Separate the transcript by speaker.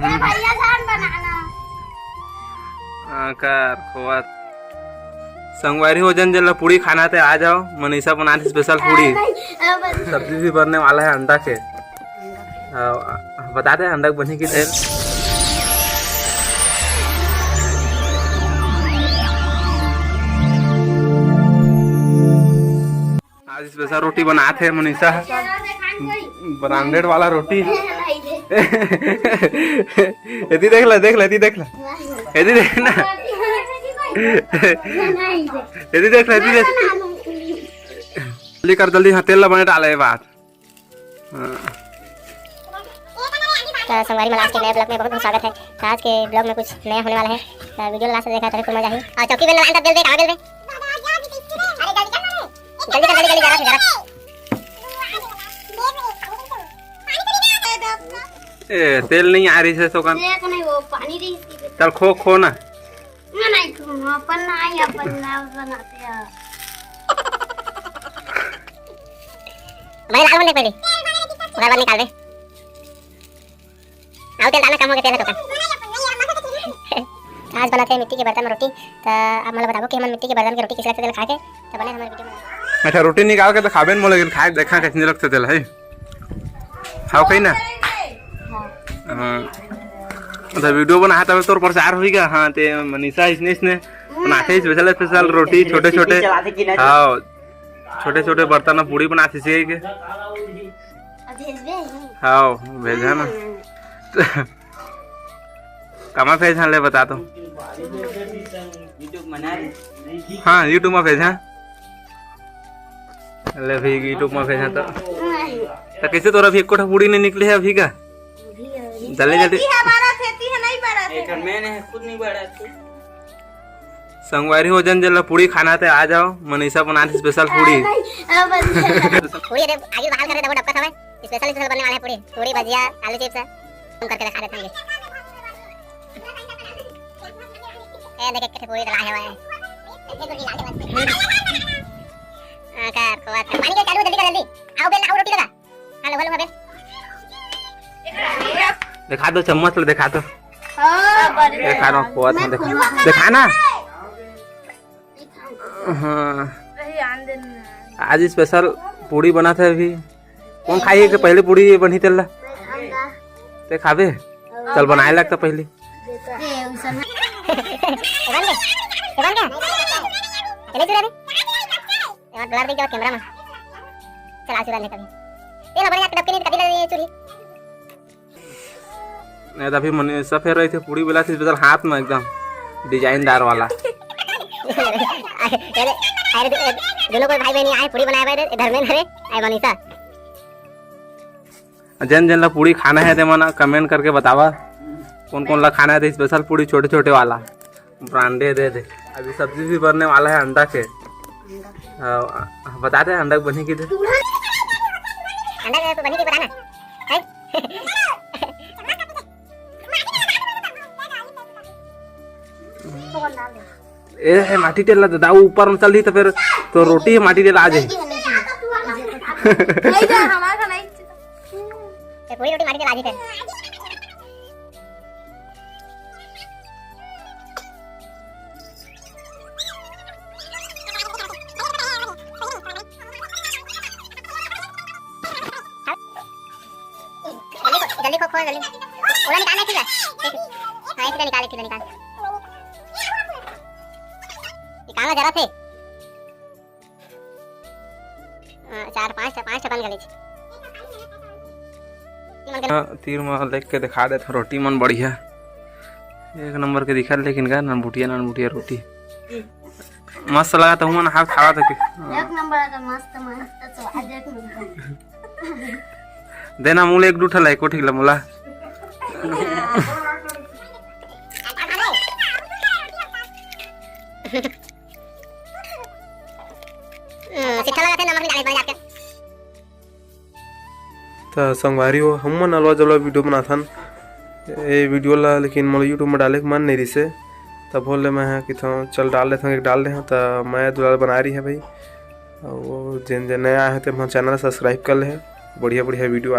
Speaker 1: भैया जान बनाना
Speaker 2: कर खोआ संगवारी हो जन जला पूड़ी खाना थे आ जाओ। मनीषा बनाती स्पेशल पूड़ी। सब्जी भी बनने वाला है अंडा के। बता दे अंडा बनी की तेल। आज स्पेशल रोटी बनाते हैं मनीषा, ब्रांडेड वाला रोटी। यदि देख ला यदि देख ला यदि देख ना यदि देख ला जल्दी कर जल्दी। हाँ तेल बने डाले बात।
Speaker 3: तो संगवारी मलाज के नए ब्लॉग में बहुत बहुत स्वागत है। तो आज के ब्लॉग में कुछ नया होने वाला है। तो वीडियो लास्ट तक देखा तो मजा ही। और चौकी बेल लगाना, बेल दे, कहां बेल दे? जल्दी कर जल्दी जरा
Speaker 2: ए तेल नहीं आ रही है तो
Speaker 1: नहीं वो पानी दी
Speaker 2: चल खो ना।
Speaker 1: नहीं अपन बनाते हैं
Speaker 3: भाई लाल बनने पहले बार निकाल दे। आओ तेल डालना कम हो गया तेल है तो आज बनाते हैं मिट्टी के बर्तन में रोटी। तो आप मतलब बताओ कि हम मिट्टी के बर्तन की रोटी किस तरह से खा के तो बने हमारे वीडियो में।
Speaker 2: अच्छा रोटी निकाल के तो खाबे न लेकिन खाए देखा कैसे लगते तेल है खाओ कहीं ना। हाँ तो वीडियो बना तब तो प्रचार होगा। हाँ ते मनीषा इसने बनाते स्पेशल रोटी छोटे छोटे। हाँ छोटे छोटे बर्तन में पूड़ी बनाते सीखे के। हाँ भेजा ना कमा भेजा ले बता दो। हाँ यूट्यूब में भेजा ले भी यूट्यूब में भेजा तो कैसे तोरा भी एक कोठा पूड़ी नहीं निकली है अभी का। जल्दी जल्दी संगवारी हो जन जला पूड़ी खाना थे आ जाओ। मनीषा बनाती स्पेशल पूड़ी।
Speaker 3: पूड़ी आगे बाहर कर दे डब्बा समय स्पेशल बनने वाला है। पूड़ी पूड़ी भजिया आलू चिप्स हम करके दिखा देते हैं। ए देख के पूड़ी डला है कर कोआ पानी के चालू जल्दी कर जल्दी। आओ बेल आओ रोटी लगा। हां लो बेल
Speaker 2: दिखा दो चम्मच ले दिखा दो। देखा ना कोआ था दिखा ना। हाँ आज स्पेशल पूड़ी बना था अभी। कौन खाइए कि पहले पूड़ी बनी तेल ते खाबे। चल बनाए लगता पहले ब्लर देख कैमरा में चला चुरा ले कभी ये ना बढ़िया टपके नहीं कभी लगी चुरी नहीं। तभी मनीषा फेर रही थी पूड़ी बेला थी स्पेशल हाथ में एकदम डिजाइनदार वाला। अरे दोनों कोई भाई बहन आए पूड़ी बनाए भाई इधर में रे आए मनीषा। जन जन ला पूड़ी खाना है ते मना कमेंट करके बतावा कौन कौन ला खाना है। स्पेशल पूड़ी छोटे छोटे वाला ब्रांडे दे दे। अभी सब्जी भी बनने वाला है अंडा के। बता दे अंडा बनी की दे।
Speaker 3: अंडा तो बनी की बनाना है।
Speaker 2: ए माटी तेल दाऊ ऊपर में चल रही तो फिर तो रोटी माटी तेल आ जाए।
Speaker 3: पूरी रोटी माटी तेल आ जाए। जल्दी खोल जल्दी ओला निकालना है। हां इधर निकाल निकालना जरा थे। 4-5 बन गई।
Speaker 2: तीर में देख के दिखा दे था रोटी मन बढ़िया एक नंबर के दिखा। लेकिन का ननबुटिया रोटी मस्त लगा था। मन हाथ खावा था
Speaker 1: एक नंबर का मस्त स्वाद एक नंबर।
Speaker 2: देना मूल एक दूठा ला कोठी ला मूला तो संगवारी हो हम मन अलवा जलवा वीडियो बनाथन ये वीडियो ला। लेकिन मोला यूट्यूब में डाले के मन नहीं रही से तब बोल ले मैं कि चल डाल देता एक डाल दे। तो मैं दुलाल बना रही है भाई। और जिन नया है तो चैनल सब्सक्राइब कर ले। बढ़िया वीडियो आए।